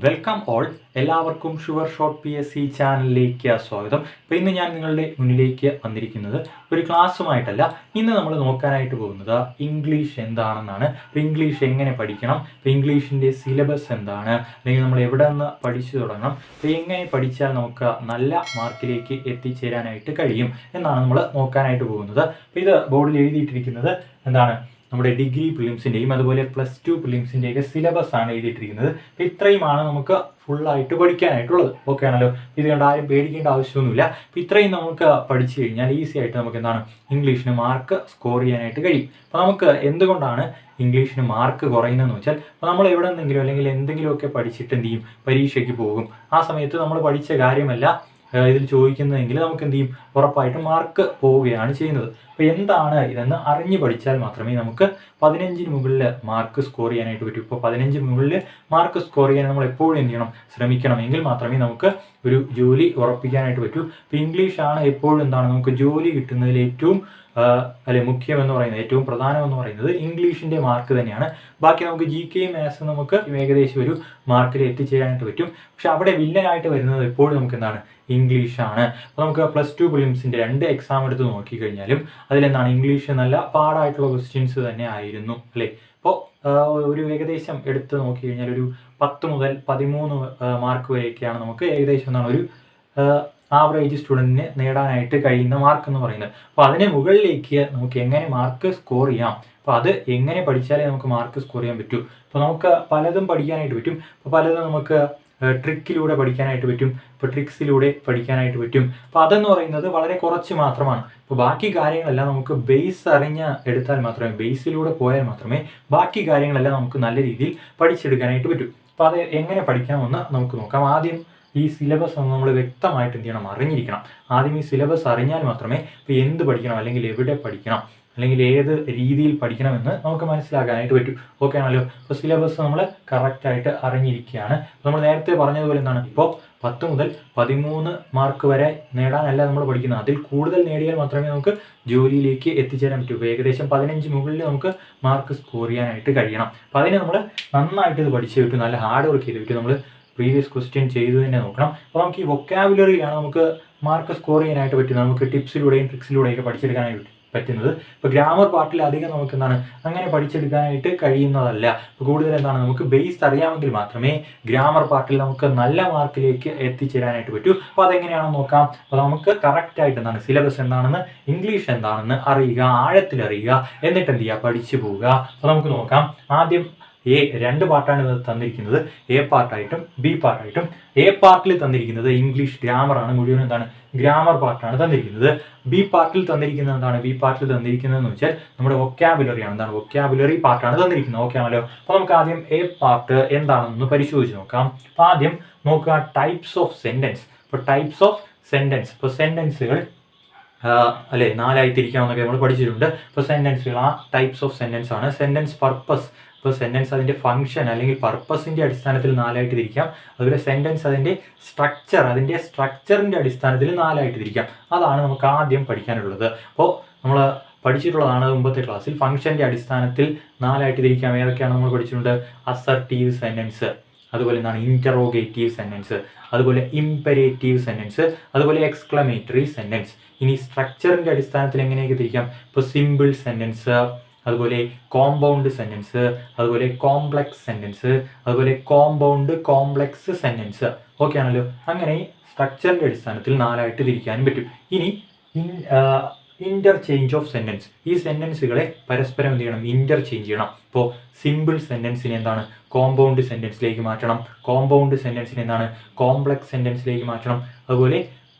Welcome all. എല്ലാവർക്കും sure shot PSC ചാനലിലേക്ക് സ്വാഗതം. അപ്പോൾ ഇന്ന് ഞാൻ നിങ്ങളുടെ മുന്നിലേക്ക് വന്നിരിക്കുന്നത് ഒരു ക്ലാസ്സുമായിട്ടല്ല. ഇന്ന് നമ്മൾ നോക്കാനായിട്ട് പോകുന്നത് ഇംഗ്ലീഷ് എന്താണെന്നാണ്. അപ്പോൾ ഇംഗ്ലീഷ് എങ്ങനെ പഠിക്കണം, അപ്പോൾ ഇംഗ്ലീഷിൻ്റെ സിലബസ് എന്താണ്, അല്ലെങ്കിൽ നമ്മൾ എവിടെ നിന്ന് പഠിച്ചു തുടങ്ങണം, അപ്പോൾ എങ്ങനെ പഠിച്ചാൽ നമുക്ക് നല്ല മാർക്കിലേക്ക് എത്തിച്ചേരാനായിട്ട് കഴിയും എന്നാണ് നമ്മൾ നോക്കാനായിട്ട് പോകുന്നത്. അപ്പോൾ ഇത് ബോർഡിൽ എഴുതിയിട്ടിരിക്കുന്നത് എന്താണ്, നമ്മുടെ ഡിഗ്രി പ്രിലിംസിൻ്റെയും അതുപോലെ +2 പ്രിലിംസിൻ്റെയൊക്കെ സിലബസ് ആണ് എഴുതിയിട്ടിരിക്കുന്നത്. അപ്പോൾ ഇത്രയുമാണ് നമുക്ക് ഫുള്ളായിട്ട് പഠിക്കാനായിട്ടുള്ളത്. ഓക്കെ ആണല്ലോ. ഇത് കണ്ട് ആരും പേടിക്കേണ്ട ആവശ്യമൊന്നുമില്ല. അപ്പോൾ ഇത്രയും നമുക്ക് പഠിച്ചു കഴിഞ്ഞാൽ ഈസി ആയിട്ട് നമുക്ക് എന്താണ് ഇംഗ്ലീഷിന് മാർക്ക് സ്കോർ ചെയ്യാനായിട്ട് കഴിയും. അപ്പോൾ നമുക്ക് എന്തുകൊണ്ടാണ് ഇംഗ്ലീഷിന് മാർക്ക് കുറയുന്നതെന്ന് വെച്ചാൽ, അപ്പോൾ നമ്മൾ എവിടെ നിന്നെങ്കിലും അല്ലെങ്കിൽ എന്തെങ്കിലുമൊക്കെ പഠിച്ചിട്ട് എന്ത് ചെയ്യും, പരീക്ഷയ്ക്ക് പോകും. ആ സമയത്ത് നമ്മൾ പഠിച്ച കാര്യമല്ല ഇതിൽ ചോദിക്കുന്നതെങ്കിൽ നമുക്ക് എന്ത് ചെയ്യും, ഉറപ്പായിട്ടും മാർക്ക് പോവുകയാണ് ചെയ്യുന്നത്. അപ്പോൾ എന്താണ് ഇതെന്ന് അറിഞ്ഞ് പഠിച്ചാൽ മാത്രമേ നമുക്ക് 15 മുകളിൽ മാർക്ക് സ്കോർ ചെയ്യാനായിട്ട് പറ്റൂ. ഇപ്പോൾ 15 മുകളിൽ മാർക്ക് സ്കോർ ചെയ്യാൻ നമ്മൾ എപ്പോഴും എന്ത് ചെയ്യണം, ശ്രമിക്കണം. എങ്കിൽ മാത്രമേ നമുക്ക് ഒരു ജോലി ഉറപ്പിക്കാനായിട്ട് പറ്റൂ. ഇപ്പോൾ ഇംഗ്ലീഷാണ് എപ്പോഴും എന്താണ് നമുക്ക് ജോലി കിട്ടുന്നതിൽ ഏറ്റവും മുഖ്യമെന്ന് പറയുന്നത്, ഏറ്റവും പ്രധാനമെന്ന് പറയുന്നത് ഇംഗ്ലീഷിൻ്റെ മാർക്ക് തന്നെയാണ്. ബാക്കി നമുക്ക് GK മാത്സ് നമുക്ക് ഏകദേശം ഒരു മാർക്കിൽ എത്തിച്ചേരാനായിട്ട് പറ്റും. പക്ഷെ അവിടെ വില്ലനായിട്ട് വരുന്നത് എപ്പോഴും നമുക്ക് എന്താണ്, ഇംഗ്ലീഷാണ്. അപ്പോൾ നമുക്ക് +2 പ്രിലിംസിൻ്റെ 2 എക്സാം എടുത്ത് നോക്കിക്കഴിഞ്ഞാലും അതിലെന്താണ്, ഇംഗ്ലീഷ് നല്ല പാടായിട്ടുള്ള ക്വസ്റ്റ്യൻസ് തന്നെ ആയിരുന്നു അല്ലേ. അപ്പോൾ ഒരു ഏകദേശം എടുത്ത് നോക്കിക്കഴിഞ്ഞാൽ ഒരു 10 മുതൽ 13 മാർക്ക് വരെയൊക്കെയാണ് നമുക്ക് ഏകദേശം എന്താണ് ഒരു ആവറേജ് സ്റ്റുഡൻറ്റിന് നേടാനായിട്ട് കഴിയുന്ന മാർക്ക് എന്ന് പറയുന്നത്. അപ്പോൾ അതിന് മുകളിലേക്ക് നമുക്ക് എങ്ങനെ മാർക്ക് സ്കോർ ചെയ്യാം, അപ്പോൾ അത് എങ്ങനെ പഠിച്ചാലേ നമുക്ക് മാർക്ക് സ്കോർ ചെയ്യാൻ പറ്റൂ. അപ്പോൾ നമുക്ക് പലതും പഠിക്കാനായിട്ട് പറ്റും. അപ്പോൾ പലതും നമുക്ക് ട്രിക്കിലൂടെ പഠിക്കാനായിട്ട് പറ്റും, ഇപ്പോൾ ട്രിക്സിലൂടെ പഠിക്കാനായിട്ട് പറ്റും. അപ്പോൾ അതെന്ന് പറയുന്നത് വളരെ കുറച്ച് മാത്രമാണ്. അപ്പോൾ ബാക്കി കാര്യങ്ങളെല്ലാം നമുക്ക് ബേസ് അറിഞ്ഞ് എടുത്താൽ മാത്രമേ, ബേസിലൂടെ പോയാൽ മാത്രമേ ബാക്കി കാര്യങ്ങളെല്ലാം നമുക്ക് നല്ല രീതിയിൽ പഠിച്ചെടുക്കാനായിട്ട് പറ്റൂ. അപ്പോൾ അത് എങ്ങനെ പഠിക്കാമെന്ന് നമുക്ക് നോക്കാം. ആദ്യം ഈ സിലബസ് ഒന്ന് നമ്മൾ വ്യക്തമായിട്ട് എന്ത് ചെയ്യണം, അറിഞ്ഞിരിക്കണം. ആദ്യം ഈ സിലബസ് അറിഞ്ഞാൽ മാത്രമേ ഇപ്പോൾ എന്ത് പഠിക്കണം, അല്ലെങ്കിൽ എവിടെ പഠിക്കണം, അല്ലെങ്കിൽ ഏത് രീതിയിൽ പഠിക്കണമെന്ന് നമുക്ക് മനസ്സിലാക്കാനായിട്ട് പറ്റും. ഓക്കെ ആണല്ലോ. അപ്പോൾ സിലബസ് നമ്മൾ കറക്റ്റായിട്ട് അറിഞ്ഞിരിക്കുകയാണ്. നമ്മൾ നേരത്തെ പറഞ്ഞതുപോലെ എന്താണ്, ഇപ്പോൾ 10 മുതൽ 13 മാർക്ക് വരെ നേടാനല്ല നമ്മൾ പഠിക്കുന്നത്, അതിൽ കൂടുതൽ നേടിയാൽ മാത്രമേ നമുക്ക് ജോലിയിലേക്ക് എത്തിച്ചേരാൻ പറ്റൂ. ഇപ്പോൾ ഏകദേശം 15 മുകളിൽ നമുക്ക് മാർക്ക് സ്കോർ ചെയ്യാനായിട്ട് കഴിയണം. അപ്പോൾ അതിന് നമ്മൾ നന്നായിട്ട് ഇത് പഠിച്ചേ പറ്റും, നല്ല ഹാർഡ് വർക്ക് ചെയ്ത് പറ്റും. നമ്മൾ പ്രീവിയസ് ക്വസ്റ്റ്യൻ ചെയ്ത് തന്നെ നോക്കണം. അപ്പോൾ നമുക്ക് ഈ വൊക്കാബുലറിയിലാണ് നമുക്ക് മാർക്ക് സ്കോർ ചെയ്യാനായിട്ട് പറ്റുന്നത്, നമുക്ക് ടിപ്സിലൂടെയും ട്രിക്സിലൂടെയൊക്കെ പഠിച്ചെടുക്കാനായിട്ട് പറ്റുന്നത്. ഇപ്പോൾ ഗ്രാമർ പാർട്ടിൽ അധികം നമുക്ക് എന്താണ് അങ്ങനെ പഠിച്ചെടുക്കാനായിട്ട് കഴിയുന്നതല്ല. ഇപ്പോൾ കൂടുതൽ എന്താണ്, നമുക്ക് ബേസ് അറിയാമെങ്കിൽ മാത്രമേ ഗ്രാമർ പാർട്ടിൽ നമുക്ക് നല്ല മാർക്കിലേക്ക് എത്തിച്ചേരാനായിട്ട് പറ്റൂ. അപ്പോൾ അതെങ്ങനെയാണെന്ന് നോക്കാം. അപ്പോൾ നമുക്ക് കറക്റ്റായിട്ട് എന്താണ് സിലബസ് എന്താണെന്ന്, ഇംഗ്ലീഷ് എന്താണെന്ന് അറിയുക, ആഴത്തിൽ അറിയുക, എന്നിട്ട് എന്ത് ചെയ്യുക, പഠിച്ചു പോവുക. അപ്പോൾ നമുക്ക് നോക്കാം. ആദ്യം രണ്ട് പാർട്ടാണ് ഇത് തന്നിരിക്കുന്നത്, A പാർട്ടായിട്ടും B പാർട്ടായിട്ടും. A പാർട്ടിൽ തന്നിരിക്കുന്നത് ഇംഗ്ലീഷ് ഗ്രാമറാണ്, മുഴുവൻ എന്താണ് ഗ്രാമർ പാർട്ടാണ് തന്നിരിക്കുന്നത്. B പാർട്ടിൽ തന്നിരിക്കുന്നത് എന്താണ്, B പാർട്ടിൽ തന്നിരിക്കുന്നതെന്ന് വെച്ചാൽ നമ്മുടെ വൊക്കാബുലറിയാണ്, എന്താണ് വൊക്കാബുലറി പാർട്ടാണ് തന്നിരിക്കുന്നത്. ഓക്കെ ആണല്ലോ. അപ്പോൾ നമുക്ക് ആദ്യം A പാർട്ട് എന്താണെന്ന് പരിശോധിച്ച് നോക്കാം. അപ്പോൾ ആദ്യം നോക്കുക ടൈപ്സ് ഓഫ് സെൻറ്റൻസ്. ഇപ്പോൾ ടൈപ്സ് ഓഫ് സെൻറ്റൻസ്, ഇപ്പോൾ സെൻറ്റൻസുകൾ 4ആയി തിരിക്കാമെന്നൊക്കെ നമ്മൾ പഠിച്ചിട്ടുണ്ട്. ഇപ്പോൾ സെൻറ്റൻസുകൾ ആ ടൈപ്സ് ഓഫ് സെൻറ്റൻസ് ആണ്. സെൻറ്റൻസ് പർപ്പസ്, ഇപ്പോൾ സെൻറ്റൻസ് അതിൻ്റെ ഫംഗ്ഷൻ അല്ലെങ്കിൽ പർപ്പസിൻ്റെ അടിസ്ഥാനത്തിൽ 4ആയിട്ട് തിരിക്കാം. അതുപോലെ സെൻറ്റൻസ് അതിൻ്റെ സ്ട്രക്ചർ, അതിൻ്റെ സ്ട്രക്ചറിൻ്റെ അടിസ്ഥാനത്തിൽ 4ആയിട്ട് തിരിക്കാം. അതാണ് നമുക്ക് ആദ്യം പഠിക്കാനുള്ളത്. അപ്പോൾ നമ്മൾ പഠിച്ചിട്ടുള്ളതാണ് മുമ്പത്തെ ക്ലാസ്സിൽ. ഫംഗ്ഷൻ്റെ അടിസ്ഥാനത്തിൽ 4ആയിട്ട് തിരിക്കാം. ഏതൊക്കെയാണ് നമ്മൾ പഠിച്ചിട്ടുണ്ട്, അസർട്ടീവ് സെൻറ്റൻസ്, അതുപോലെ എന്താണ് ഇൻറ്ററോഗേറ്റീവ് സെൻറ്റൻസ്, അതുപോലെ ഇംപെരേറ്റീവ് സെൻറ്റൻസ്, അതുപോലെ എക്സ്ക്ലമേറ്ററി സെൻറ്റൻസ്. ഇനി സ്ട്രക്ചറിൻ്റെ അടിസ്ഥാനത്തിൽ എങ്ങനെയൊക്കെ തിരിക്കാം, ഇപ്പോൾ സിമ്പിൾ സെൻറ്റൻസ്, അതുപോലെ കോമ്പൗണ്ട് സെൻറ്റൻസ്, അതുപോലെ കോംപ്ലക്സ് സെൻറ്റൻസ്, അതുപോലെ കോമ്പൗണ്ട് കോംപ്ലക്സ് സെൻറ്റൻസ്. ഓക്കെ ആണല്ലോ. അങ്ങനെ സ്ട്രക്ചറിൻ്റെ അടിസ്ഥാനത്തിൽ 4ആയിട്ട് തിരിക്കാനും പറ്റും. ഇനി ഇൻ്റർചേഞ്ച് ഓഫ് സെൻറ്റൻസ്, ഈ സെൻറ്റൻസുകളെ പരസ്പരം എന്ത് ചെയ്യണം, ഇൻ്റർചേഞ്ച് ചെയ്യണം. ഇപ്പോൾ സിമ്പിൾ സെൻറ്റൻസിനെ എന്താണ് കോമ്പൗണ്ട് സെൻറ്റൻസിലേക്ക് മാറ്റണം, കോമ്പൗണ്ട് സെൻറ്റൻസിനെ എന്താണ് കോംപ്ലക്സ് സെൻറ്റൻസിലേക്ക് മാറ്റണം, അതുപോലെ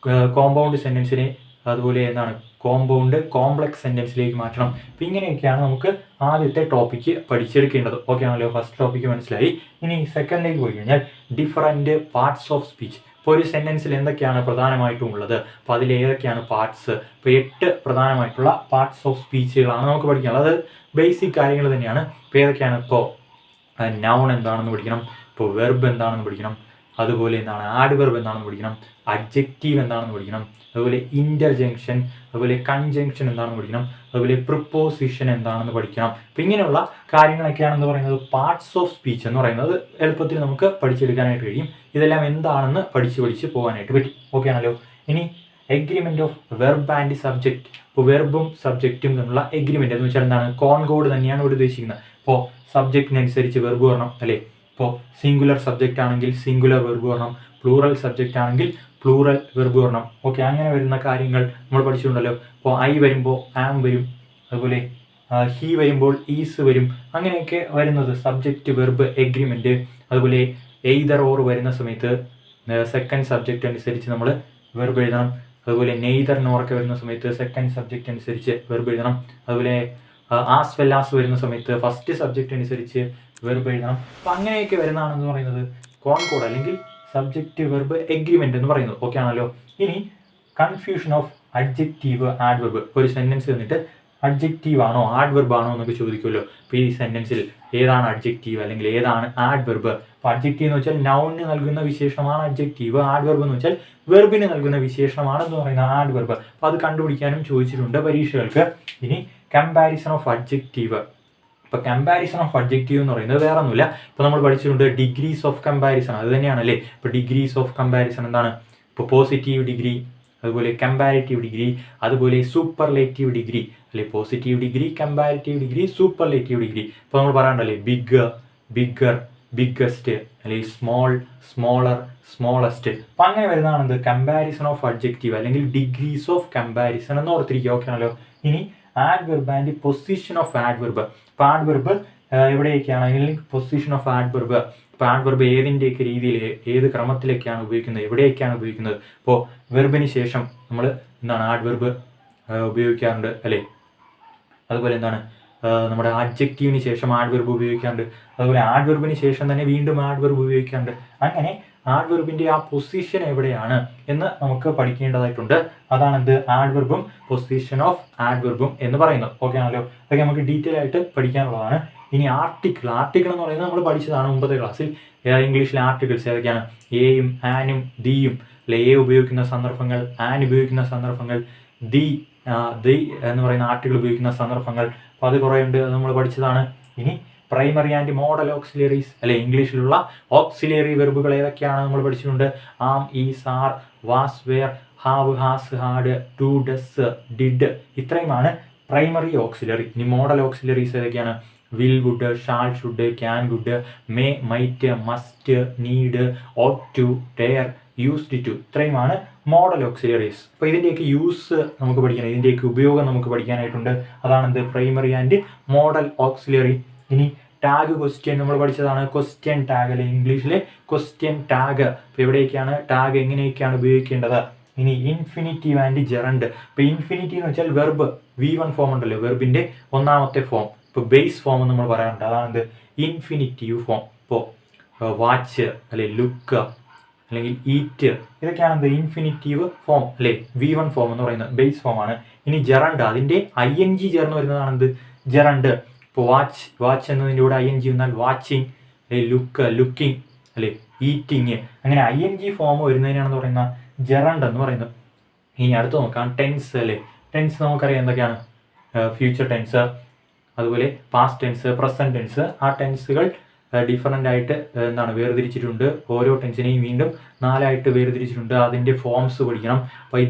കോമ്പൗണ്ട് സെൻറ്റൻസിനെ അതുപോലെ എന്താണ് കോമ്പൗണ്ട് കോംപ്ലക്സ് സെൻറ്റൻസിലേക്ക് മാറ്റണം. അപ്പം ഇങ്ങനെയൊക്കെയാണ് നമുക്ക് ആദ്യത്തെ ടോപ്പിക്ക് പഠിച്ചെടുക്കേണ്ടത്. ഓക്കെ ആണല്ലോ. ഫസ്റ്റ് ടോപ്പിക്ക് മനസ്സിലായി. ഇനി സെക്കൻഡിലേക്ക് പോയി കഴിഞ്ഞാൽ ഡിഫറൻറ്റ് പാർട്സ് ഓഫ് സ്പീച്ച്. ഇപ്പോൾ ഒരു സെൻറ്റൻസിൽ എന്തൊക്കെയാണ് പ്രധാനമായിട്ടും ഉള്ളത്, അപ്പോൾ അതിൽ ഏതൊക്കെയാണ് പാർട്സ്. ഇപ്പോൾ 8 പ്രധാനമായിട്ടുള്ള പാർട്സ് ഓഫ് സ്പീച്ചുകളാണ് നമുക്ക് പഠിക്കാനുള്ളത്. അത് ബേസിക് കാര്യങ്ങൾ തന്നെയാണ്. ഇപ്പോൾ ഏതൊക്കെയാണ്, ഇപ്പോൾ നൗൺ എന്താണെന്ന് പഠിക്കണം, ഇപ്പോൾ വെർബ് എന്താണെന്ന് പഠിക്കണം, അതുപോലെ എന്താണ് ആഡ്വർബ് എന്താണെന്ന് പഠിക്കണം, അഡ്ജക്റ്റീവ് എന്താണെന്ന് പഠിക്കണം, അതുപോലെ ഇന്റർജങ്ഷൻ, അതുപോലെ കൺജങ്ഷൻ എന്താണെന്ന് പഠിക്കണം, അതുപോലെ പ്രിപ്പോസിഷൻ എന്താണെന്ന് പഠിക്കണം. അപ്പം ഇങ്ങനെയുള്ള കാര്യങ്ങളൊക്കെയാണെന്ന് പറയുന്നത് പാർട്സ് ഓഫ് സ്പീച്ച് എന്ന് പറയുന്നത് എളുപ്പത്തിൽ നമുക്ക് പഠിച്ചെടുക്കാനായിട്ട് കഴിയും. ഇതെല്ലാം എന്താണെന്ന് പഠിച്ച് പോകാനായിട്ട് പറ്റും. ഓക്കെ ആണല്ലോ. ഇനി agreement of verb and subject. ഇപ്പോൾ വെർബും സബ്ജക്റ്റും തമ്മിലുള്ള എഗ്രിമെന്റ് എന്ന് വെച്ചാൽ എന്താണ്, കോൺകോഡ് തന്നെയാണ് ഇവിടെ ഉദ്ദേശിക്കുന്നത്. ഇപ്പോൾ സബ്ജക്റ്റിനനുസരിച്ച് വെർബ് വരണം അല്ലേ. ഇപ്പോൾ സിംഗുലർ സബ്ജക്റ്റ് ആണെങ്കിൽ സിംഗുലർ വെർബ് വരണം, പ്ലൂറൽ സബ്ജക്റ്റ് ആണെങ്കിൽ പ്ലൂറൽ വെർബ് വരണം. ഓക്കെ, അങ്ങനെ വരുന്ന കാര്യങ്ങൾ നമ്മൾ പഠിച്ചിട്ടുണ്ടല്ലോ. ഇപ്പോൾ ഐ വരുമ്പോൾ ആം വരും, അതുപോലെ ഹി വരുമ്പോൾ ഈസ് വരും. അങ്ങനെയൊക്കെ വരുന്നത് സബ്ജക്റ്റ് വെർബ് എഗ്രിമെന്റ്. അതുപോലെ എയ്തർ ഓർ വരുന്ന സമയത്ത് സെക്കൻഡ് സബ്ജക്റ്റ് അനുസരിച്ച് നമ്മൾ വെർബ് എഴുതണം. അതുപോലെ നെയ്തർ നോറൊക്കെ വരുന്ന സമയത്ത് സെക്കൻഡ് സബ്ജക്റ്റ് അനുസരിച്ച് വെർബ് എഴുതണം. അതുപോലെ ആസ് വെൽ ആസ് വരുന്ന സമയത്ത് ഫസ്റ്റ് സബ്ജക്റ്റ് അനുസരിച്ച് വെർബ് എഴുതണം. അപ്പം അങ്ങനെയൊക്കെ വരുന്നതാണെന്ന് പറയുന്നത് കോൺകോഡ് അല്ലെങ്കിൽ സബ്ജക്റ്റ് വെർബ് എഗ്രിമെന്റ് എന്ന് പറയുന്നത്. ഓക്കെ ആണല്ലോ. ഇനി കൺഫ്യൂഷൻ ഓഫ് അഡ്ജക്റ്റീവ് ആഡ്വർബ്. ഒരു സെന്റൻസ് തന്നിട്ട് അഡ്ജക്റ്റീവ് ആണോ ആഡ്വർബ് ആണോ എന്നൊക്കെ ചോദിക്കുമല്ലോ. അപ്പോൾ ഈ സെന്റൻസിൽ ഏതാണ് അഡ്ജക്റ്റീവ് അല്ലെങ്കിൽ ഏതാണ് ആഡ്വർബ്? അപ്പോൾ അഡ്ജക്റ്റീവ് എന്ന് വെച്ചാൽ നൗണിന് നൽകുന്ന വിശേഷണമാണ് അഡ്ജക്റ്റീവ്. ആഡ്വർബ് എന്ന് വെച്ചാൽ വെർബിന് നൽകുന്ന വിശേഷണമാണെന്ന് പറയുന്ന ആഡ്വർബ്. അപ്പോൾ അത് കണ്ടുപിടിക്കാനും ചോദിച്ചിട്ടുണ്ട് പരീക്ഷകൾക്ക്. ഇനി കമ്പാരിസൺ ഓഫ് അഡ്ജക്റ്റീവ്. ഇപ്പോൾ കമ്പാരിസൺ ഓഫ് അഡ്ജക്റ്റീവ് എന്ന് പറയുന്നത് വേറെ ഒന്നുമില്ല. ഇപ്പോൾ നമ്മൾ പഠിച്ചിട്ടുണ്ട് ഡിഗ്രീസ് ഓഫ് കമ്പാരിസൺ, അത് തന്നെയാണല്ലേ. ഇപ്പോൾ ഡിഗ്രീസ് ഓഫ് കമ്പാരിസൺ എന്താണ്? ഇപ്പോൾ പോസിറ്റീവ് ഡിഗ്രി, അതുപോലെ കമ്പാരിറ്റീവ് ഡിഗ്രി, അതുപോലെ സൂപ്പർലേറ്റീവ് ഡിഗ്രി അല്ലെ. Positive degree, comparative degree, superlative degree. ഇപ്പോൾ നമ്മൾ പറയാണ്ടല്ലേ ബിഗ്, ബിഗ്ഗർ, ബിഗ്ഗസ്റ്റ് അല്ലെങ്കിൽ സ്മോൾ, സ്മോളർ, സ്മോളസ്റ്റ്. അപ്പം അങ്ങനെ വരുന്നതാണ് എന്ത്, കമ്പാരിസൺ ഓഫ് അഡ്ജക്റ്റീവ് അല്ലെങ്കിൽ ഡിഗ്രീസ് ഓഫ് കമ്പാരിസൺ എന്ന് ഓർത്തിരിക്കുക. ഓക്കെ ആണല്ലോ. ഇനി adverb and position of adverb. ഇപ്പോൾ ആഡ്വർബ് എവിടെയൊക്കെയാണെങ്കിൽ പൊസിഷൻ ഓഫ് ആഡ്വർബ്. ഇപ്പോൾ ആഡ്വർബ് ഏതിൻ്റെയൊക്കെ രീതിയിൽ ഏത് ക്രമത്തിലൊക്കെയാണ് ഉപയോഗിക്കുന്നത്, എവിടെയൊക്കെയാണ് ഉപയോഗിക്കുന്നത്? ഇപ്പോൾ വെർബിന് ശേഷം നമ്മൾ എന്താണ് ആഡ്വർബ് ഉപയോഗിക്കാറുണ്ട് അല്ലേ. അതുപോലെ എന്താണ് നമ്മുടെ അഡ്ജക്റ്റീവിന് ശേഷം ആഡ്വർബ് ഉപയോഗിക്കാറുണ്ട്. അതുപോലെ ആഡ്വർബിന് ശേഷം തന്നെ വീണ്ടും ആഡ്വർബ് ഉപയോഗിക്കാറുണ്ട്. അങ്ങനെ ആഡ്വർബിൻ്റെ ആ പൊസിഷൻ എവിടെയാണ് എന്ന് നമുക്ക് പഠിക്കേണ്ടതായിട്ടുണ്ട്. അതാണെന്ത്, ആഡ്വർബും പൊസിഷൻ ഓഫ് ആഡ്വർബും എന്ന് പറയുന്നത്. ഓക്കെ ആണല്ലോ. അതൊക്കെ നമുക്ക് ഡീറ്റെയിൽ ആയിട്ട് പഠിക്കാനുള്ളതാണ്. ഇനി ആർട്ടിക്കിൾ. ആർട്ടിക്കിൾ എന്ന് പറയുന്നത് നമ്മൾ പഠിച്ചതാണ് മുമ്പത്തെ ക്ലാസ്സിൽ. ഇംഗ്ലീഷിലെ ആർട്ടിക്കിൾസ് ഏതൊക്കെയാണ്? എയും ആനും ദിയും അല്ലെ. എ ഉപയോഗിക്കുന്ന സന്ദർഭങ്ങൾ, ആൻ ഉപയോഗിക്കുന്ന സന്ദർഭങ്ങൾ, ദി എന്ന് പറയുന്ന ആർട്ടിക്കിൾ ഉപയോഗിക്കുന്ന സന്ദർഭങ്ങൾ. അപ്പോൾ അത് കുറേ ഉണ്ട്, അത് നമ്മൾ പഠിച്ചതാണ്. ഇനി പ്രൈമറി ആൻഡ് മോഡൽ ഓക്സിലറീസ് അല്ലെ. ഇംഗ്ലീഷിലുള്ള ഓക്സിലറി വെർബുകൾ ഏതൊക്കെയാണ് നമ്മൾ പഠിച്ചിട്ടുണ്ട്? Am, is, are, was, were, have, has, had, do, does, did. ഇത്രയുമാണ് പ്രൈമറി ഓക്സിലറി. ഇനി മോഡൽ ഓക്സിലറീസ് ഏതൊക്കെയാണ്? Will, would, shall, should, can, could, may, might, must, need, ought to, dare, used to. ഇത്രയുമാണ് modal auxiliaries. അപ്പോൾ ഇതിൻ്റെയൊക്കെ use നമുക്ക് പഠിക്കണം, ഇതിൻ്റെയൊക്കെ ഉപയോഗം നമുക്ക് പഠിക്കാനായിട്ടുണ്ട്. അതാണെന്ത്, പ്രൈമറി ആൻഡ് മോഡൽ ഓക്സിലറി. ഇനി ടാഗ് ക്വസ്റ്റ്യൻ നമ്മൾ പഠിച്ചതാണ്. ക്വസ്റ്റ്യൻ ടാഗ് അല്ലെ, ഇംഗ്ലീഷിലെ ക്വസ്റ്റ്യൻ ടാഗ്. അപ്പോൾ എവിടെയൊക്കെയാണ് ടാഗ്, എങ്ങനെയൊക്കെയാണ് ഉപയോഗിക്കേണ്ടത്? ഇനി ഇൻഫിനിറ്റീവ് ആൻഡ് ജെറണ്ട്. ഇപ്പോൾ ഇൻഫിനിറ്റീവ് എന്ന് വെച്ചാൽ വെർബ് V1 ഫോം ഉണ്ടല്ലോ, വെർബിൻ്റെ ഒന്നാമത്തെ ഫോം. ഇപ്പോൾ ബേസ് ഫോം നമ്മൾ പറയാറുണ്ട്, അതാണെന്ത്, ഇൻഫിനിറ്റീവ് ഫോം. ഇപ്പോൾ വാച്ച് അല്ലെ, ലുക്ക് അല്ലെങ്കിൽ ഈറ്റ്, ഇതൊക്കെയാണ് എന്ത്, ഇൻഫിനിറ്റീവ് ഫോം അല്ലേ. V1 ഫോം എന്ന് പറയുന്നത് ബേസ് ഫോമാണ്. ഇനി ജെറണ്ട്, അതിൻ്റെ ING ചേർന്ന് വരുന്നതാണ് എന്ത്, ജെറണ്ട്. ഇപ്പോൾ വാച്ച് എന്നതിൻ്റെ കൂടെ ING വന്നാൽ വാച്ചിങ് അല്ലെ, ലുക്ക്, ലുക്കിംഗ് അല്ലെ, ഈറ്റിങ്. അങ്ങനെ ING ഫോം വരുന്നതിനാണെന്ന് പറയുന്ന ജെറണ്ട് എന്ന് പറയുന്നത്. ഇനി അടുത്ത് നോക്കാം ടെൻസ് അല്ലേ. ടെൻസ് നമുക്കറിയാം എന്തൊക്കെയാണ്? ഫ്യൂച്ചർ ടെൻസ്, അതുപോലെ പാസ്റ്റ് ടെൻസ്, പ്രസന്റ് ടെൻസ്. ആ ടെൻസുകൾ ഡിഫറൻ്റ് ആയിട്ട് എന്താണ് വേർതിരിച്ചിട്ടുണ്ട്. ഓരോ ടെൻസിനെയും വീണ്ടും 4ആയിട്ട് വേർതിരിച്ചിട്ടുണ്ട്. അതിൻ്റെ ഫോംസ് പഠിക്കണം. അപ്പോൾ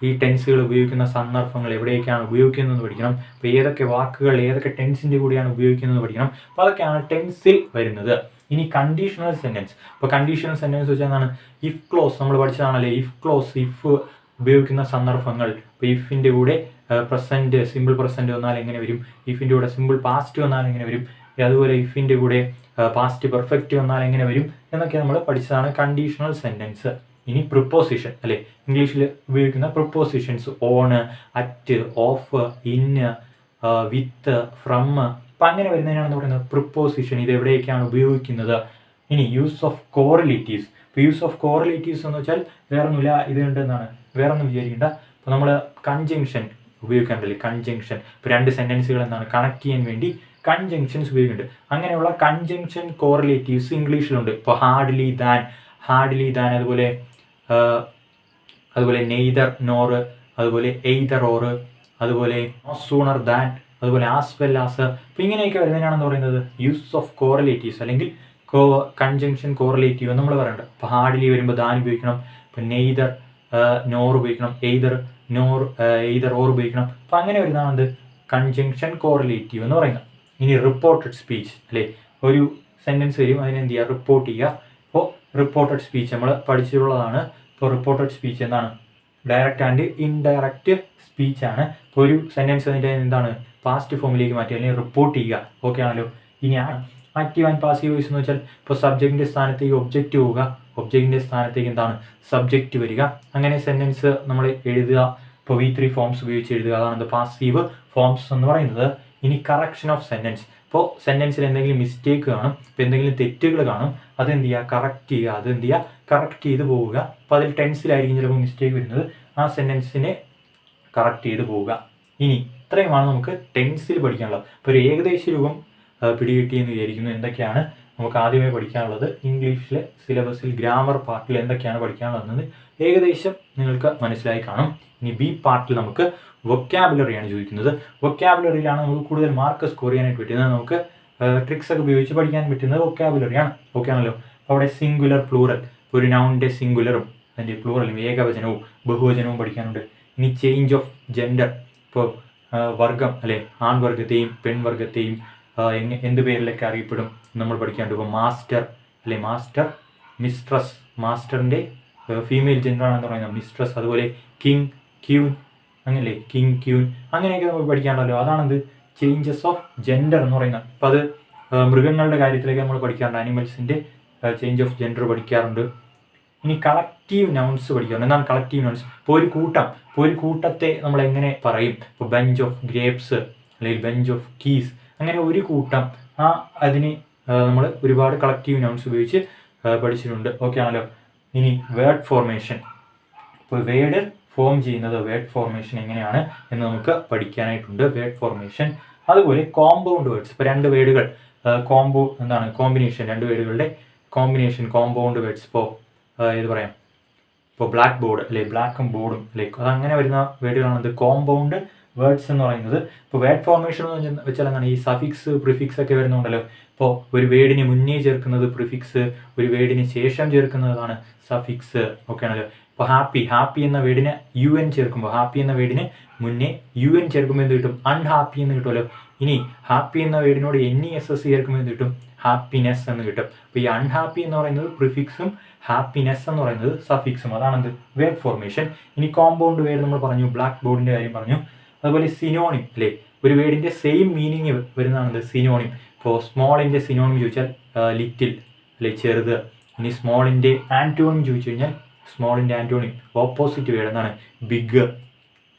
ഈ ടെൻസുകൾ ഉപയോഗിക്കുന്ന സന്ദർഭങ്ങൾ എവിടെയൊക്കെയാണ് ഉപയോഗിക്കുന്നതെന്ന് പഠിക്കണം. അപ്പോൾ ഏതൊക്കെ വാക്കുകൾ ഏതൊക്കെ ടെൻസിൻ്റെ കൂടെയാണ് ഉപയോഗിക്കുന്നതെന്ന് പഠിക്കണം. അപ്പോൾ അതൊക്കെയാണ് ടെൻസിൽ വരുന്നത്. ഇനി കണ്ടീഷണൽ സെൻറ്റൻസ്. അപ്പോൾ കണ്ടീഷണൽ സെൻറ്റൻസ് വെച്ചാൽ എന്താണ്? ഇഫ് ക്ലോസ് നമ്മൾ പഠിച്ചതാണല്ലേ. ഇഫ് ക്ലോസ്, ഇഫ് ഉപയോഗിക്കുന്ന സന്ദർഭങ്ങൾ. അപ്പോൾ ഇഫിൻ്റെ കൂടെ പ്രസൻറ്റ്, സിമ്പിൾ പ്രസൻറ്റ് വന്നാൽ എങ്ങനെ വരും? ഇഫിൻ്റെ കൂടെ സിമ്പിൾ പാസ്റ്റ് വന്നാൽ എങ്ങനെ വരും? അതുപോലെ ഇഫിൻ്റെ കൂടെ പാസ്റ്റ് പെർഫെക്റ്റ് വന്നാൽ എങ്ങനെ വരും എന്നൊക്കെ നമ്മൾ പഠിച്ചതാണ് കണ്ടീഷണൽ സെൻറ്റൻസ്. ഇനി പ്രിപ്പോസിഷൻ അല്ലേ, ഇംഗ്ലീഷിൽ ഉപയോഗിക്കുന്ന prepositions. On, at, of, in, with, from. അപ്പം അങ്ങനെ വരുന്നതിനാണെന്ന് പറയുന്നത് പ്രിപ്പോസിഷൻ. ഇത് എവിടെയൊക്കെയാണ് ഉപയോഗിക്കുന്നത്? ഇനി യൂസ് ഓഫ് കോറിലേറ്റീവ്സ്. ഇപ്പോൾ യൂസ് ഓഫ് കോറിലേറ്റീവ്സ് എന്ന് വെച്ചാൽ വേറൊന്നുമില്ല, ഇത് ഉണ്ടെന്നാണ്, വേറൊന്നും വിചാരിക്കേണ്ട. അപ്പോൾ നമ്മൾ കൺജങ്ഷൻ ഉപയോഗിക്കാറുണ്ടല്ലേ, കൺജങ്ഷൻ. ഇപ്പോൾ 2 സെൻറ്റൻസുകൾ എന്താണ് കണക്ട് ചെയ്യാൻ വേണ്ടി കൺജങ്ഷൻസ് ഉപയോഗിക്കുന്നുണ്ട്. അങ്ങനെയുള്ള കൺജങ്ഷൻ കോറിലേറ്റീവ്സ് ഇംഗ്ലീഷിലുണ്ട്. ഇപ്പോൾ ഹാർഡ്ലി, ദാൻ, ഹാർഡ്ലി ദാൻ, അതുപോലെ നെയ്തർ നോർ, അതുപോലെ എയ്തർ ഓർ, അതുപോലെ സൂണർ ദാൻ, അതുപോലെ ആസ് വെൽ ആസ്. അപ്പോൾ ഇങ്ങനെയൊക്കെ വരുന്നതിനാണെന്ന് പറയുന്നത് യൂസ് ഓഫ് കോറിലേറ്റീവ്സ് അല്ലെങ്കിൽ കൺജങ്ഷൻ കോറിലേറ്റീവ് നമ്മൾ പറയുന്നുണ്ട്. അപ്പോൾ ഹാർഡ്ലി വരുമ്പോൾ ദാൻ ഉപയോഗിക്കണം, ഇപ്പോൾ നെയ്തർ നോർ ഉപയോഗിക്കണം, എയ്തർ ഓർ ഉപയോഗിക്കണം. അപ്പോൾ അങ്ങനെ വരുന്നതാണ് കൺജങ്ഷൻ കോറിലേറ്റീവ് എന്ന് പറയുന്നത്. ഇനി റിപ്പോർട്ടഡ് സ്പീച്ച് അല്ലേ, ഒരു സെൻറ്റൻസ് വരും, അതിനെന്ത് ചെയ്യുക, റിപ്പോർട്ട് ചെയ്യുക. അപ്പോൾ റിപ്പോർട്ടഡ് സ്പീച്ച് നമ്മൾ പഠിച്ചിട്ടുള്ളതാണ്. ഇപ്പോൾ റിപ്പോർട്ടഡ് സ്പീച്ച് എന്താണ്, ഡയറക്റ്റ് ആൻഡ് ഇൻഡയറക്റ്റ് സ്പീച്ചാണ്. ഇപ്പോൾ ഒരു സെൻറ്റൻസ് അതിൻ്റെ എന്താണ് പാസ്റ്റ് ഫോമിലേക്ക് മാറ്റുക അല്ലെങ്കിൽ റിപ്പോർട്ട് ചെയ്യുക. ഓക്കെ ആണല്ലോ. ഇനി ആക്റ്റീവ് ആൻഡ് പാസീവ് വോയിസ് എന്ന് വെച്ചാൽ ഇപ്പോൾ സബ്ജക്റ്റിൻ്റെ സ്ഥാനത്തേക്ക് ഒബ്ജക്റ്റ് പോവുക, ഒബ്ജക്റ്റിൻ്റെ സ്ഥാനത്തേക്ക് എന്താണ് സബ്ജക്റ്റ് വരിക, അങ്ങനെ സെൻറ്റൻസ് നമ്മൾ എഴുതുക. ഇപ്പോൾ V3 ഫോംസ് ഉപയോഗിച്ച് എഴുതുക, അതാണ് പാസീവ് ഫോംസ് എന്ന് പറയുന്നത്. ഇനി കറക്ഷൻ ഓഫ് സെൻറ്റൻസ്, ഇപ്പോൾ സെൻറ്റൻസിൽ എന്തെങ്കിലും മിസ്റ്റേക്ക് കാണും, ഇപ്പോൾ എന്തെങ്കിലും തെറ്റുകൾ കാണും, അതെന്ത് ചെയ്യുക, കറക്റ്റ് ചെയ്ത് പോവുക. അപ്പോൾ അതിൽ ടെൻസിലായിരിക്കും ചിലപ്പോൾ മിസ്റ്റേക്ക് വരുന്നത്, ആ സെൻറ്റൻസിനെ കറക്റ്റ് ചെയ്ത് പോവുക. ഇനി ഇത്രയുമാണ് നമുക്ക് ടെൻസിൽ പഠിക്കാനുള്ളത്. അപ്പോൾ ഒരു ഏകദേശ രൂപം പിടികിട്ടിയെന്ന് വിചാരിക്കുന്നു. എന്തൊക്കെയാണ് നമുക്ക് ആദ്യമേ പഠിക്കാനുള്ളത്, ഇംഗ്ലീഷിലെ സിലബസിൽ ഗ്രാമർ പാർട്ടിൽ എന്തൊക്കെയാണ് പഠിക്കാനുള്ളതെന്ന് ഏകദേശം നിങ്ങൾക്ക് മനസ്സിലായി കാണും. ഇനി ബി പാർട്ടിൽ നമുക്ക് വൊക്കാബുലറിയാണ് ചോദിക്കുന്നത്. വൊക്കാബുലറിയിലാണ് നമുക്ക് കൂടുതൽ മാർക്ക് സ്കോർ ചെയ്യാനായിട്ട് പറ്റുന്നത്. നമുക്ക് ട്രിക്സ് ഒക്കെ ഉപയോഗിച്ച് പഠിക്കാൻ പറ്റുന്നത് വൊക്കാബുലറിയാണ്. ഓക്കെ ആണല്ലോ. അപ്പോൾ അവിടെ സിംഗുലർ, പ്ലൂറൽ, ഒരു നൗണിൻ്റെ സിംഗുലറും അതിൻ്റെ പ്ലൂറലും ഏകവചനവും ബഹുവചനവും പഠിക്കാനുണ്ട്. ഇനി ചേഞ്ച് ഓഫ് ജെൻഡർ, ഇപ്പോൾ വർഗം അല്ലെ, ആൺവർഗത്തെയും പെൺവർഗത്തെയും എന്ത് പേരിലൊക്കെ അറിയപ്പെടും നമ്മൾ പഠിക്കാനുണ്ട്. ഇപ്പോൾ മാസ്റ്റർ അല്ലെ, മിസ്ട്രസ്, മാസ്റ്ററിൻ്റെ ഫീമെയിൽ ജെൻഡറാണെന്ന് പറയുന്നത് മിസ്ട്രസ്. അതുപോലെ കിങ്, ക്യൂൻ, അങ്ങനല്ലേ, കിങ്, ക്യൂൻ, അങ്ങനെയൊക്കെ നമുക്ക് പഠിക്കാനുണ്ടല്ലോ. അതാണെന്ത് ചേഞ്ചസ് ഓഫ് ജെൻഡർ എന്ന് പറയുന്നത്. അപ്പോൾ അത് മൃഗങ്ങളുടെ കാര്യത്തിലേക്ക് നമ്മൾ പഠിക്കാറുണ്ട്, ആനിമൽസിൻ്റെ ചേഞ്ച് ഓഫ് ജെൻഡർ പഠിക്കാറുണ്ട്. ഇനി കളക്റ്റീവ് നൗൺസ് പഠിക്കാറുണ്ട്. എന്താണ് കളക്റ്റീവ് നൗൺസ്? ഇപ്പോൾ ഒരു കൂട്ടത്തെ നമ്മൾ എങ്ങനെ പറയും? ഇപ്പോൾ ബെഞ്ച് ഓഫ് ഗ്രേപ്സ് അല്ലെങ്കിൽ ബെഞ്ച് ഓഫ് കീസ്, അങ്ങനെ ഒരു കൂട്ടം, അതിന് നമ്മൾ ഒരുപാട് കളക്റ്റീവ് നൗൺസ് ഉപയോഗിച്ച് പഠിച്ചിട്ടുണ്ട്. ഓക്കെ ആണല്ലോ. ഇനി വേർഡ് ഫോർമേഷൻ, ഇപ്പോൾ വേർഡ് ഫോം ചെയ്യുന്നത്, വേർഡ് ഫോർമേഷൻ എങ്ങനെയാണ് എന്ന് നമുക്ക് പഠിക്കാനായിട്ടുണ്ട്, വേർഡ് ഫോർമേഷൻ. അതുപോലെ കോമ്പൗണ്ട് വേർഡ്സ്, ഇപ്പോൾ രണ്ട് വേർഡുകൾ കോമ്പിനേഷൻ, രണ്ട് വേർഡുകളുടെ കോമ്പിനേഷൻ, കോമ്പൗണ്ട് വേർഡ്സ്. ഇപ്പോൾ ഏത് പറയാം, ഇപ്പോൾ ബ്ലാക്ക് ബോർഡ് അല്ലെ, ബ്ലാക്കും ബോർഡും അല്ലെ, അതങ്ങനെ വരുന്ന വേർഡുകളാണ് കോമ്പൗണ്ട് വേർഡ്സ് എന്ന് പറയുന്നത്. ഇപ്പോൾ വേർഡ് ഫോർമേഷൻ എന്ന് വെച്ചാൽ എന്താണ്, ഈ സഫിക്സ് പ്രിഫിക്സ് ഒക്കെ വരുന്നുണ്ടല്ലോ. ഇപ്പോൾ ഒരു വേർഡിന് മുന്നേ ചേർക്കുന്നത് പ്രിഫിക്സ്, ഒരു വേർഡിന് ശേഷം ചേർക്കുന്നതാണ് സഫിക്സ്. ഓക്കെ ആണല്ലോ. ഇപ്പോൾ ഹാപ്പി എന്ന വേർഡിന് UN ചേർക്കുമ്പോൾ, ഹാപ്പി എന്ന വേർഡിന് മുന്നേ UN ചേർക്കുമ്പോൾ എന്ത് കിട്ടും, അൺഹാപ്പി എന്ന് കിട്ടുമല്ലോ. ഇനി ഹാപ്പി എന്ന വേർഡിനോട് NESS ചേർക്കുമ്പോൾ എന്ത് കിട്ടും, ഹാപ്പിനെസ് എന്ന് കിട്ടും. അപ്പോൾ ഈ അൺഹാപ്പി എന്ന് പറയുന്നത് പ്രിഫിക്സും ഹാപ്പിനെസ് എന്ന് പറയുന്നത് സഫിക്സും, അതാണെന്ത് വേർഡ് ഫോർമേഷൻ. ഇനി കോമ്പൗണ്ട് വേർഡ് നമ്മൾ പറഞ്ഞു, ബ്ലാക്ക് ബോർഡിൻ്റെ കാര്യം പറഞ്ഞു. അതുപോലെ സിനോണിം അല്ലേ, ഒരു വേർഡിൻ്റെ സെയിം മീനിങ് വരുന്നതാണെന്ത് സിനോണിം. ഇപ്പോൾ സ്മോളിൻ്റെ സിനോണിം ചോദിച്ചാൽ ലിറ്റിൽ അല്ലെ, ചെറുത്. ഇനി സ്മോളിൻ്റെ ആൻറ്റോണിം ചോദിച്ചു കഴിഞ്ഞാൽ, സ്മോളിൻ്റെ ആൻറ്റോണിം ഓപ്പോസിറ്റ് വേർഡ് എന്താണ്, ബിഗ്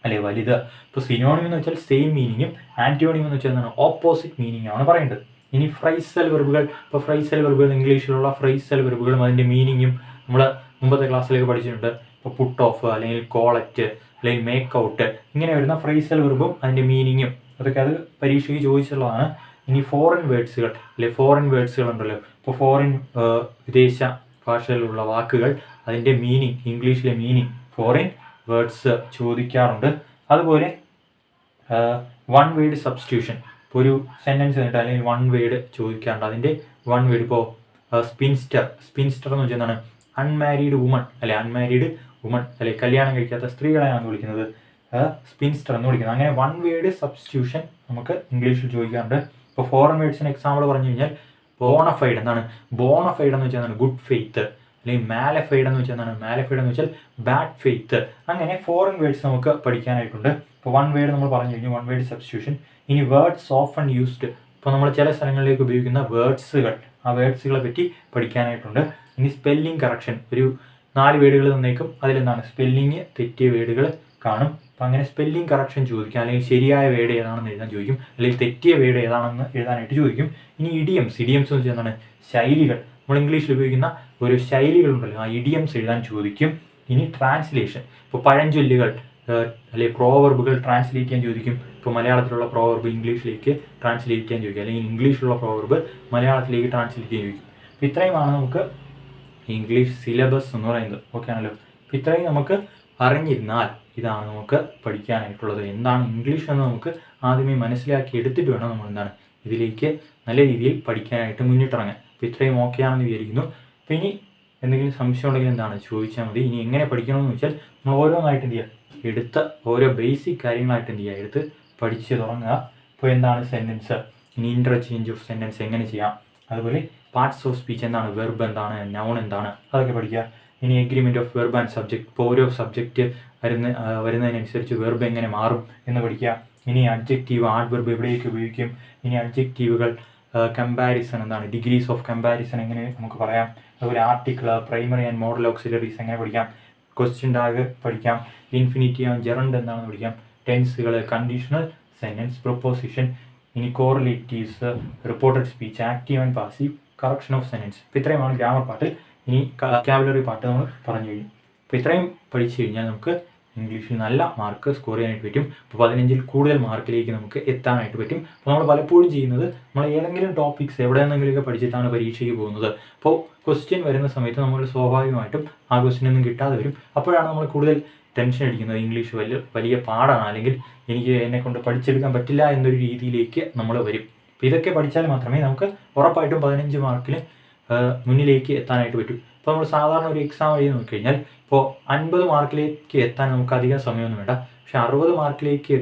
അല്ലെ, വലുത്. ഇപ്പോൾ സിനോണിം എന്ന് വെച്ചാൽ സെയിം മീനിങ്ങും ആൻറ്റോണിം എന്ന് വെച്ചാൽ എന്താണ്, ഓപ്പോസിറ്റ് മീനിങ് ആണ് പറയേണ്ടത്. ഇനി ഫ്രൈസൽ വെർബുകൾ, ഇപ്പോൾ ഫ്രൈസൽ വെർബുകൾ ഇംഗ്ലീഷിലുള്ള ഫ്രൈസൽ വെർബുകളും അതിൻ്റെ മീനിങ്ങും നമ്മൾ മുമ്പത്തെ ക്ലാസ്സിലേക്ക് പഠിച്ചിട്ടുണ്ട്. ഇപ്പോൾ പുട്ട് ഓഫ് അല്ലെങ്കിൽ കോളറ്റ് അല്ലെങ്കിൽ മേക്ക് ഔട്ട്, ഇങ്ങനെ വരുന്ന ഫ്രൈസൽ വെർബും അതിൻ്റെ മീനിങ്ങും അതൊക്കെ അത് പരീക്ഷയ്ക്ക് ചോദിച്ചുള്ളതാണ്. ഇനി ഫോറിൻ വേർഡ്സുകൾ അല്ലെ, ഫോറിൻ വേർഡ്സുകൾ ഉണ്ടല്ലോ. ഇപ്പോൾ വിദേശ ഭാഷയിലുള്ള വാക്കുകൾ, അതിൻ്റെ മീനിങ്, ഇംഗ്ലീഷിലെ മീനിങ്, ഫോറിൻ വേർഡ്സ് ചോദിക്കാറുണ്ട്. അതുപോലെ വൺ വേർഡ് സബ്സ്റ്റിറ്റ്യൂഷൻ, ഇപ്പോൾ ഒരു സെൻറ്റൻസ് കണ്ടിട്ട് അല്ലെങ്കിൽ വൺ വേർഡ് ചോദിക്കാറുണ്ട്, അതിൻ്റെ വൺ വേർഡ്. ഇപ്പോൾ സ്പിൻസ്റ്റർ എന്ന് വെച്ചാൽ എന്താണ്, അൺമാരീഡ് വുമൺ അല്ലെ, കല്യാണം കഴിക്കാത്ത സ്ത്രീകളെയാണ് വിളിക്കുന്നത് സ്പിൻസ്റ്റർ എന്ന് വിളിക്കുന്നത്. അങ്ങനെ വൺ വേർഡ് സബ്സ്റ്റിറ്റ്യൂഷൻ നമുക്ക് ഇംഗ്ലീഷിൽ ചോദിക്കാറുണ്ട്. ഇപ്പോൾ ഫോറിൻ വേർഡ്സിന് എക്സാമ്പിൾ പറഞ്ഞു കഴിഞ്ഞാൽ, ബോണഫൈഡ് എന്ന് വെച്ചാൽ ഗുഡ് ഫെയ്ത്ത്, അല്ലെങ്കിൽ മാലഫൈഡ് എന്ന് വെച്ചാൽ ബാഡ് ഫെയ്ത്ത്. അങ്ങനെ ഫോറിൻ വേർഡ്സ് നമുക്ക് പഠിക്കാനായിട്ടുണ്ട്. ഇപ്പോൾ വൺ വേർഡ് നമ്മൾ പറഞ്ഞു കഴിഞ്ഞു, വൺ വേർഡ് സബ്സ്റ്റിറ്റ്യൂഷൻ. ഇനി വേർഡ്സ് ഓഫൺ യൂസ്ഡ്, ഇപ്പോൾ നമ്മൾ ചില സ്ഥലങ്ങളിലേക്ക് ഉപയോഗിക്കുന്ന വേർഡ്സുകൾ, ആ വേർഡ്സുകളെ പറ്റി പഠിക്കാനായിട്ടുണ്ട്. ഇനി സ്പെല്ലിംഗ് കറക്ഷൻ, ഒരു 4 വേർഡുകൾ തന്നേക്കും, അതിലെന്താണ് സ്പെല്ലിങ് തെറ്റിയ വേർഡുകൾ കാണും. അപ്പോൾ അങ്ങനെ സ്പെല്ലിംഗ് കറക്ഷൻ ചോദിക്കും, അല്ലെങ്കിൽ ശരിയായ വേർഡ് ഏതാണെന്ന് എഴുതാൻ ചോദിക്കും, അല്ലെങ്കിൽ തെറ്റിയ വേർഡ് ഏതാണെന്ന് എഴുതാനായിട്ട് ചോദിക്കും. ഇനി ഇഡിയംസ് എന്ന് വെച്ചാൽ എന്താണ്, ശൈലികൾ, നമ്മൾ ഇംഗ്ലീഷിൽ ഉപയോഗിക്കുന്ന ഒരു ശൈലികളുണ്ടല്ലോ, ആ ഇഡിയംസ് എഴുതാൻ ചോദിക്കും. ഇനി ട്രാൻസ്ലേഷൻ, ഇപ്പോൾ പഴഞ്ചൊല്ലുകൾ അല്ലെങ്കിൽ പ്രോവർബുകൾ ട്രാൻസ്ലേറ്റ് ചെയ്യാൻ ചോദിക്കും. ഇപ്പോൾ മലയാളത്തിലുള്ള പ്രോവർബ് ഇംഗ്ലീഷിലേക്ക് ട്രാൻസ്ലേറ്റ് ചെയ്യാൻ ചോദിക്കും, അല്ലെങ്കിൽ ഇംഗ്ലീഷിലുള്ള പ്രോവർബ് മലയാളത്തിലേക്ക് ട്രാൻസ്ലേറ്റ് ചെയ്യാൻ ചോദിക്കും. അപ്പോൾ ഇത്രയുമാണ് നമുക്ക് ഇംഗ്ലീഷ് സിലബസ് എന്ന് പറയുന്നത്. ഓക്കെ ആണല്ലോ. അപ്പോൾ ഇത്രയും നമുക്ക് അറിഞ്ഞിരുന്നാൽ ഇതാണ് നമുക്ക് പഠിക്കാനായിട്ടുള്ളത്. എന്താണ് ഇംഗ്ലീഷ് എന്ന് നമുക്ക് ആദ്യമേ മനസ്സിലാക്കി എടുത്തിട്ട് വേണം നമ്മൾ എന്താണ് ഇതിലേക്ക് നല്ല രീതിയിൽ പഠിക്കാനായിട്ട് മുന്നിട്ടിറങ്ങാൻ. അപ്പോൾ ഇത്രയും ഓക്കെ ആണെന്ന് വിചാരിക്കുന്നു. അപ്പോൾ ഇനി എന്തെങ്കിലും സംശയം ഉണ്ടെങ്കിൽ എന്താണ് ചോദിച്ചാൽ മതി. ഇനി എങ്ങനെ പഠിക്കണമെന്ന് വെച്ചാൽ നമ്മൾ ഓരോന്നായിട്ട് എന്ത് ചെയ്യുക, എടുത്ത ഓരോ ബേസിക് കാര്യങ്ങളായിട്ട് എന്ത് ചെയ്യുക, എടുത്ത് പഠിച്ച് തുടങ്ങുക. ഇപ്പോൾ എന്താണ് സെൻറ്റൻസ്, ഇനി ഇൻ്റർചേഞ്ച് ഓഫ് സെൻറ്റൻസ് എങ്ങനെ ചെയ്യാം, അതുപോലെ പാർട്സ് ഓഫ് സ്പീച്ച് എന്താണ്, വെർബ് എന്താണ്, നൗൺ എന്താണ്, അതൊക്കെ പഠിക്കുക. ഇനി agreement of verb and subject, ഇപ്പോൾ ഓരോ സബ്ജക്റ്റ് വരുന്നതിനനുസരിച്ച് വെർബ് എങ്ങനെ മാറും എന്ന് പഠിക്കുക. ഇനി അഡ്ജക്റ്റീവ്, ആഡ്വെർബ് എവിടെയൊക്കെ ഉപയോഗിക്കും, ഇനി അഡ്ജക്റ്റീവുകൾ, കമ്പാരിസൺ എന്താണ്, ഡിഗ്രീസ് ഓഫ് കമ്പാരിസൺ എങ്ങനെ നമുക്ക് പറയാം, അതുപോലെ article, primary and modal auxiliaries എങ്ങനെ പഠിക്കാം, ക്വസ്റ്റ്യൻ ടാഗ് പഠിക്കാം, ഇൻഫിനിറ്റീവ് ആൻഡ് ജെറണ്ട് എന്താണെന്ന് പഠിക്കാം, ടെൻസുകൾ, കണ്ടീഷണൽ സെൻറ്റൻസ്, പ്രൊപ്പോസിഷൻ, ഇനി correlatives, reported speech, active and passive, correction of sentence. ഇപ്പോൾ ഇത്രയുമാണ് ഗ്രാമർ പാർട്ടിൽ. ഇനി വൊക്കാബുലറി പാർട്ട് നമ്മൾ പറഞ്ഞു കഴിഞ്ഞു. അപ്പോൾ ഇത്രയും പഠിച്ചു കഴിഞ്ഞാൽ നമുക്ക് ഇംഗ്ലീഷിൽ നല്ല മാർക്ക് സ്കോർ ചെയ്യാനായിട്ട് പറ്റും. അപ്പോൾ 15-ൽ കൂടുതൽ മാർക്കിലേക്ക് നമുക്ക് എത്താനായിട്ട് പറ്റും. അപ്പോൾ നമ്മൾ പലപ്പോഴും ചെയ്യുന്നത്, നമ്മൾ ഏതെങ്കിലും ടോപ്പിക്സ് എവിടെ നിന്നെങ്കിലുമൊക്കെ പഠിച്ചിട്ടാണ് പരീക്ഷയ്ക്ക് പോകുന്നത്. അപ്പോൾ ക്വസ്റ്റ്യൻ വരുന്ന സമയത്ത് നമ്മൾ സ്വാഭാവികമായിട്ടും ആ ക്വസ്റ്റ്യനൊന്നും കിട്ടാതെ വരും. അപ്പോഴാണ് നമ്മൾ കൂടുതൽ ടെൻഷൻ അടിക്കുന്നത്, ഇംഗ്ലീഷ് വലിയ പാടാണ്, അല്ലെങ്കിൽ എനിക്ക് എന്നെക്കൊണ്ട് പഠിച്ചെടുക്കാൻ പറ്റില്ല എന്നൊരു രീതിയിലേക്ക് നമ്മൾ വരും. അപ്പോൾ ഇതൊക്കെ പഠിച്ചാൽ മാത്രമേ നമുക്ക് ഉറപ്പായിട്ടും 15 മാർക്കിൽ മുന്നിലേക്ക് എത്താനായിട്ട് പറ്റും. ഇപ്പോൾ നമ്മൾ സാധാരണ ഒരു എക്സാം എഴുതി നോക്കിക്കഴിഞ്ഞാൽ ഇപ്പോൾ 50 മാർക്കിലേക്ക് എത്താൻ നമുക്ക് അധികം സമയമൊന്നും വേണ്ട. പക്ഷെ 60 മാർക്കിലേക്ക്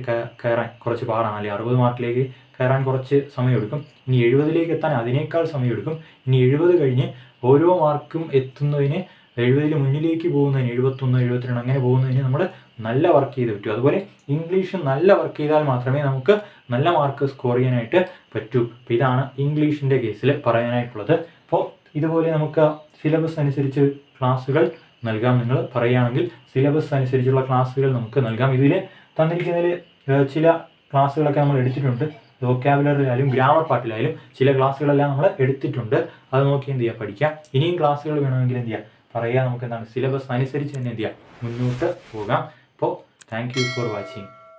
കയറാൻ കുറച്ച് പാടാണ്, അല്ലെങ്കിൽ 60 മാർക്കിലേക്ക് കയറാൻ കുറച്ച് സമയമെടുക്കും. ഇനി 70ലേക്ക് എത്താൻ അതിനേക്കാൾ സമയമെടുക്കും. ഇനി 70 കഴിഞ്ഞ് ഓരോ മാർക്കും എത്തുന്നതിന്, 70ൽ മുന്നിലേക്ക് പോകുന്നതിന്, 71, 72 അങ്ങനെ പോകുന്നതിന് നമ്മൾ നല്ല വർക്ക് ചെയ്ത് പറ്റൂ. അതുപോലെ ഇംഗ്ലീഷ് നല്ല വർക്ക് ചെയ്താൽ മാത്രമേ നമുക്ക് നല്ല മാർക്ക് സ്കോർ ചെയ്യാനായിട്ട് പറ്റൂ. അപ്പോൾ ഇതാണ് ഇംഗ്ലീഷിൻ്റെ കേസിൽ പറയാനായിട്ടുള്ളത്. അപ്പോൾ ഇതുപോലെ നമുക്ക് സിലബസ് അനുസരിച്ച് ക്ലാസ്സുകൾ നൽകാം. നിങ്ങൾ പറയുകയാണെങ്കിൽ സിലബസ് അനുസരിച്ചുള്ള ക്ലാസ്സുകൾ നമുക്ക് നൽകാം. ഇതിൽ തന്നിരിക്കുന്നതിൽ ചില ക്ലാസ്സുകളൊക്കെ നമ്മൾ എടുത്തിട്ടുണ്ട്. വൊക്കാബുലറിയിലായാലും ഗ്രാമർ പാർട്ടിലായാലും ചില ക്ലാസ്സുകളെല്ലാം നമ്മൾ എടുത്തിട്ടുണ്ട്. അത് നോക്കി എന്ത് ചെയ്യുക, പഠിക്കാം. ഇനിയും ക്ലാസ്സുകൾ വേണമെങ്കിൽ എന്ത് ചെയ്യുക, പറയുക. നമുക്ക് എന്താണ് സിലബസ് അനുസരിച്ച് തന്നെ എന്ത് ചെയ്യുക, മുന്നോട്ട് പോകാം. അപ്പോൾ താങ്ക് യു ഫോർ വാച്ചിങ്.